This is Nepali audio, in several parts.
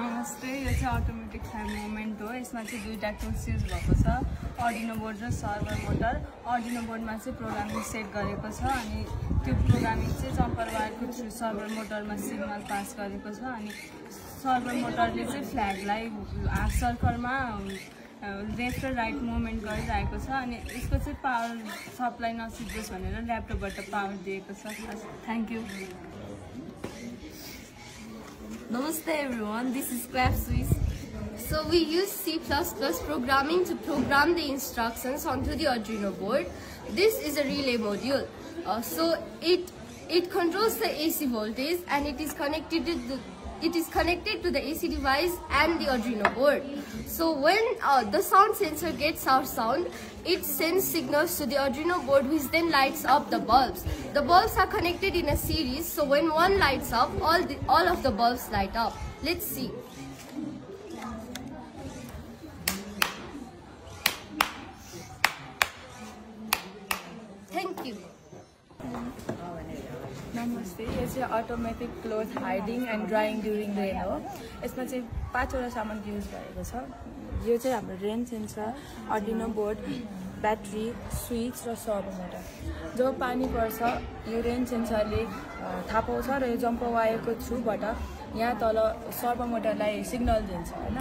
नमस्ते, यो चाहिँ अटोमेटिक फायर मोमेन्ट हो। यसमा चाहिँ दुईटा टुल्स युज भएको छ, अर्डिनो बोर्ड र सर्भर मोटर। अर्डिनो बोर्डमा चाहिँ प्रोग्रामिङ सेट गरेको छ अनि त्यो प्रोग्रामिङ चाहिँ जम्पर वायरको थ्रु सर्भर मोटरमा सिग्नल पास गरेको छ अनि सर्भर मोटरले चाहिँ फ्ल्यागलाई हाफ सर्कलमा लेफ्ट र राइट मुभमेन्ट गरिरहेको छ अनि यसको चाहिँ पावर सप्लाई नसिद्धोस् भनेर ल्यापटपबाट पावर दिएको छ। Thank you. Namaste everyone, this is ClapSwiss. So we use C++ programming to program the instructions onto the Arduino board. This is a relay module. So it controls the AC voltage and it is connected to the AC device and the Arduino board. So when the sound sensor gets our sound, it sends signals to the Arduino board, which then lights up the bulbs. The bulbs are connected in a series, so when one lights up, all of the bulbs light up. Let's see. Thank you. नमस्ते, यो चाहिँ automatic cloth hiding and drying during rain हो। यसमा चाहिँ 5वटा सामग्री युज गरेको छ। यो चाहिँ हाम्रो rain sensor, Arduino board, battery, switch र सर्भो मोटर। जब पानी पर्छ यो रेन सेन्सरले थाहा पाउँछ र यो जम्पर वायरको थ्रुबाट यहाँ तल सर्भो मोटरलाई सिग्नल दिन्छ हैन।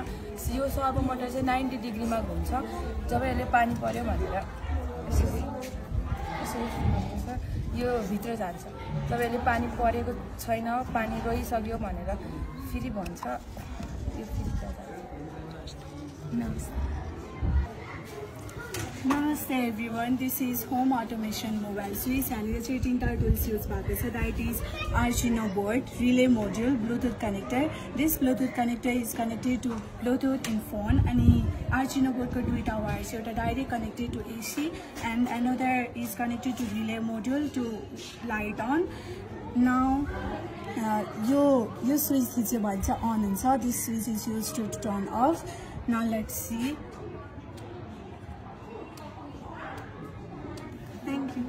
यो सर्भो मोटर चाहिँ 90 डिग्रीमा घुम्छ। जब यसले पानी पर्यो भनेर यसरी यो भित्र जान्छ। जब यसले पानी परेको छैन, पानी गइसक्यो भनेर फेरि भन्छ, यो फेरि जान्छ। Namaste everyone, this is home automation mobile switch and यो चाहिँ तीनटा टुल्स युज भएको छ। That is Arduino board, relay module, Bluetooth connector. This Bluetooth connector is connected to Bluetooth in phone and Arduino board को दुईटा wires, एउटा direct connected to AC and another is connected to relay module to light on. Now यो switch थिच्यो भने चाहिँ on हुन्छ. This switch is used to turn off. Now let's see. Thank you.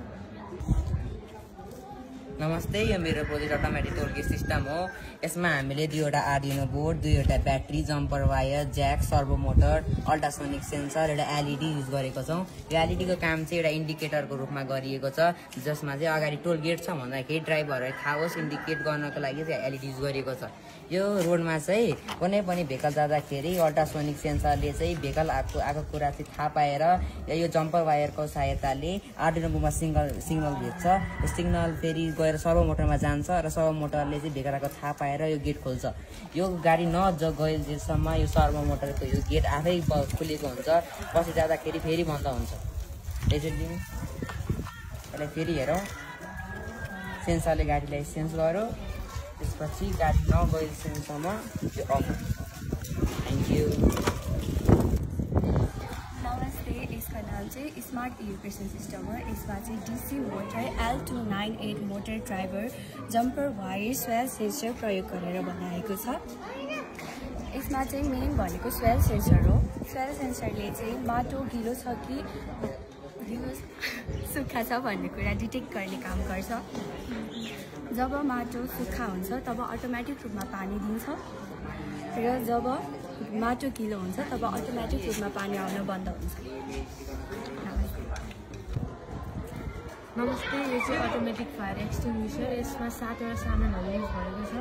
नमस्ते, यो मेरो प्रोजेक्ट अटोमेटिक टोलगेट सिस्टम हो। यसमा हामीले दुईवटा आर्डिनो बोर्ड, दुईवटा battery, jumper wire, jack, servo motor, ultrasonic sensor, एउटा एलईडी युज गरेको छौँ। यो एलईडी को काम चाहिँ एउटा इन्डिकेटरको रूपमा गरिएको छ, जसमा चाहिँ अगाडि टोलगेट छ भन्दाखेरि ड्राइभरलाई थाहा होस् इन्डिकेट गर्नको लागि चाहिँ एलईडी युज गरिएको छ। यो रोडमा चाहिँ कुनै पनि भेहिकल जाँदाखेरि अल्ट्रासोनिक सेन्सरले चाहिँ भेहिकल आएको कुरा चाहिँ थाहा पाएर यो जम्पर वायरको सहायताले आर्डिनो बोर्डमा सिग्नल भेट्छ। यो सिग्नल फेरि गएर सर्भो मोटरमा जान्छ र सर्भो मोटरले चाहिँ भेहिकलको थाहा पाएर यो गेट खोल्छ। यो गाडी नगएसम्म यो सर्भो मोटरको यो गेट आफै खुलेको हुन्छ, पछि जाँदाखेरि फेरि बन्द हुन्छ। यसलाई फेरि हेरौँ, सेन्सरले गाडीलाई सेन्स गर्यो, त्यसपछि गाडी नगएसम्म यो अफ हुन्छ। Thank you. नमस्ते, यसको नाम चाहिँ स्मार्ट इरिगेसन सिस्टम हो। यसमा चाहिँ DC motor, L298 motor driver, jumper wire, swell sensor प्रयोग गरेर बनाएको छ। यसमा चाहिँ मेन भनेको स्वेल सेन्सर हो। स्वेल सेन्सरले चाहिँ माटो गिलो छ कि सुक्खा छ भन्ने कुरा डिटेक्ट गर्ने काम गर्छ। जब माटो सुक्खा हुन्छ तब अटोमेटिक रूपमा पानी दिन्छ र जब माटो गिलो हुन्छ तब अटोमेटिक रूपमा पानी आउन बन्द हुन्छ। नमस्ते, यो चाहिँ अटोमेटिक फायर एक्सटिङ्ग्विसर। यसमा 7वटा सामानहरू युज भएको छ।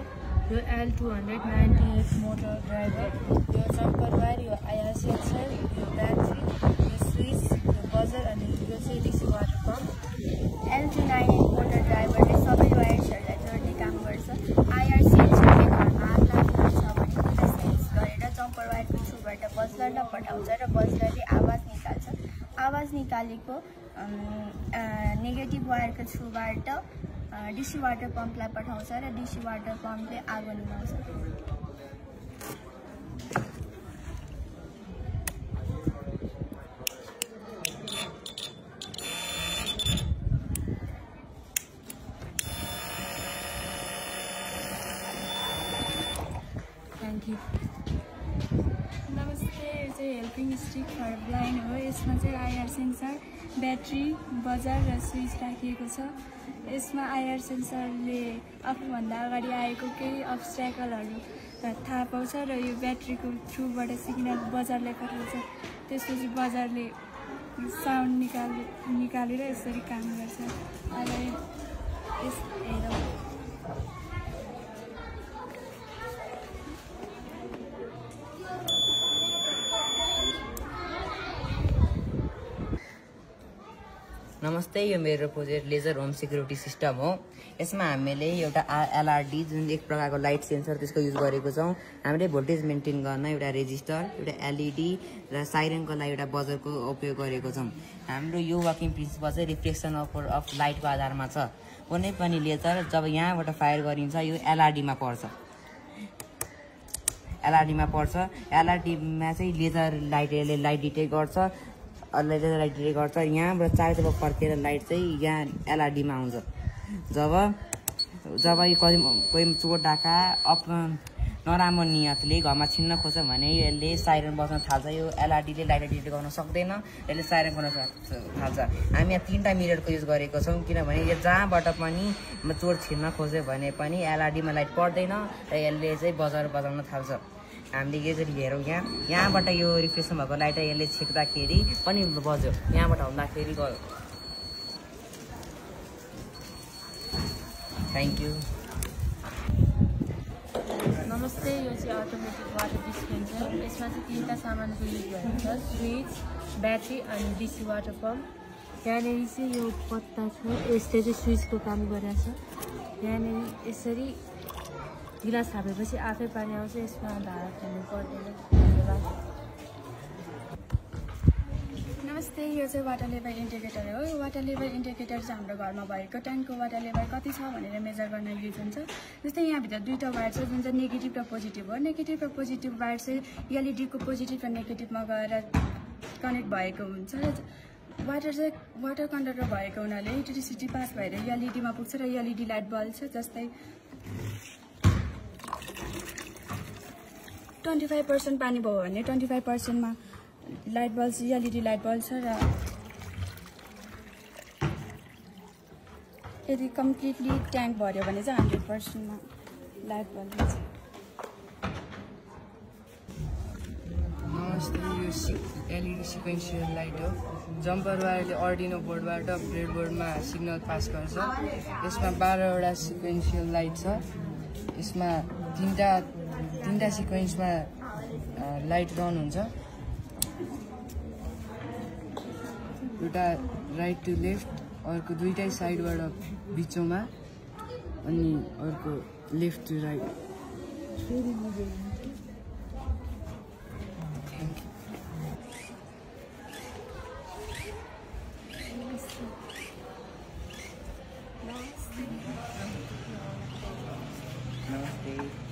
यो L298 मोटर ड्राइभर, यो जम्पर वायर, यो आइआर सेन्सर, यो ब्याट्री, यो स्विच, यो बजर अनि यो चाहिँ DC water pump. L298 motor ड्राइभरले सबै वायर्सहरूलाई जोड्ने काम गर्छ। आइआर सेन्सरले घरमा आग लाग्छ भने त्यसलाई सेन्स गरेर जम्पर वायरको थ्रुबाट बजलरलाई पठाउँछ र बजलरले आवाज निकाल्छ। आवाज निकालेको नेगेटिभ वायरको थ्रुबाट डीसी वाटर पम्पलाई पठाउँछ र डीसी वाटर पम्पले आगो निभाउँछ। Thank you. नमस्ते, यो चाहिँ हेल्पिङ स्टिक फर ब्लाइन्ड हो। यसमा चाहिँ आइआर सेन्सर, ब्याट्री बजार र स्विच राखिएको छ। यसमा आइआर सेन्सरले आफूभन्दा अगाडि आएको केही अब्स्ट्याकलहरू थाहा पाउँछ र यो ब्याट्रीको थ्रुबाट सिग्नल बजारलाई पठाउँछ। त्यसपछि बजारले साउन्ड निकालेर यसरी काम गर्छ। अहिले हेरौँ। नमस्ते, यो मेरो project laser home security system हो। यसमा हामीले एउटा एलआरडी जुन एक प्रकारको लाइट सेन्सर त्यसको युज गरेको छौँ। हामीले भोल्टेज मेन्टेन गर्न एउटा रेजिस्टर, एउटा एलइडी र साइरनको लागि एउटा बजरको उपयोग गरेको छौँ। हाम्रो यो वर्किङ प्रिन्सिपल चाहिँ रिफ्लेक्सन अफ लाइटको आधारमा छ। कुनै पनि लेजर जब यहाँबाट फायर गरिन्छ यो एलआरडीमा पर्छ। एलआरडीमा चाहिँ लेजर लाइटले लाइट डिटेक्ट गर्छ। लाइट डिटेक्ट गर्छ। यहाँबाट चारैतर्फ फर्केर लाइट चाहिँ यहाँ एलआरडीमा आउँछ। जब कोही चोर डाका नराम्रो नियतले घरमा छिन्न खोज्छ भने यसले साइरन बज्न थाल्छ। यो एलआरडीले लाइट डिटेक्ट गर्न सक्दैन, यसले साइरन गर्न थाल्छ। हामी यहाँ 3टा मिररको युज गरेको छौँ किनभने यो जहाँबाट पनि चोर छिन्न खोज्यो भने पनि एलआरडीमा लाइट पर्दैन र यसले चाहिँ बजाउन थाल्छ। हामीले यसरी हेरौँ, यहाँबाट यो रिफ्लेक्सन भएको लाइट यसले छेक्दाखेरि पनि बज्यो, यहाँबाट हुँदाखेरि गयो। Thank you. नमस्ते, यो चाहिँ अटोमेटिक वाटर डिस्पेन्सर। यसमा चाहिँ 3टा सामानको युज भएको छ, स्विच, ब्याट्री अनि डिसी वाटर पम्प। यहाँनिर चाहिँ यो पत्ता छ, यसले चाहिँ स्विचको काम गरेको छ। यहाँनिर यसरी गिलास थापेपछि आफै पानी आउँछ, यसमा धारा खेल्नु पर्दैन। धन्यवाद। नमस्ते, यो चाहिँ वाटर लेभल इन्डिकेटर हो। यो वाटर लेभल इन्डिकेटर चाहिँ हाम्रो घरमा भएको ट्याङ्कको वाटर लेभल कति छ भनेर मेजर गर्न युज हुन्छ। जस्तै यहाँभित्र 2टा वायर छ जुन चाहिँ नेगेटिभ र पोजिटिभ हो। नेगेटिभ र पोजिटिभ वायर चाहिँ एलइडीको पोजिटिभ र नेगेटिभमा गएर कनेक्ट भएको हुन्छ र वाटर कन्डक्टर भएको हुनाले इलेक्ट्रिसिटी पास भएर एलइडीमा पुग्छ र एलइडी लाइट बल्छ। जस्तै 25% पानी भयो भने 25%मा लाइट बल्छ, एलइडी लाइट बल्छ र यदि कम्प्लिटली ट्याङ्क भर्यो भने चाहिँ 100%मा लाइट बल्छ। नमस्ते, यो एलइडी सिक्वेन्सियल लाइट हो। जम्पर वायरले अर्डिनो बोर्डबाट ब्रेडबोर्डमा सिग्नल पास गर्छ। यसमा 12वटा सिक्वेन्सियल लाइट छ। यसमा 3टा सिक्वेन्समा लाइट रन हुन्छ। एउटा राइट टु लेफ्ट, अर्को 2टै साइडबाट बिचमा अनि अर्को लेफ्ट टु राइट। नमस्ते।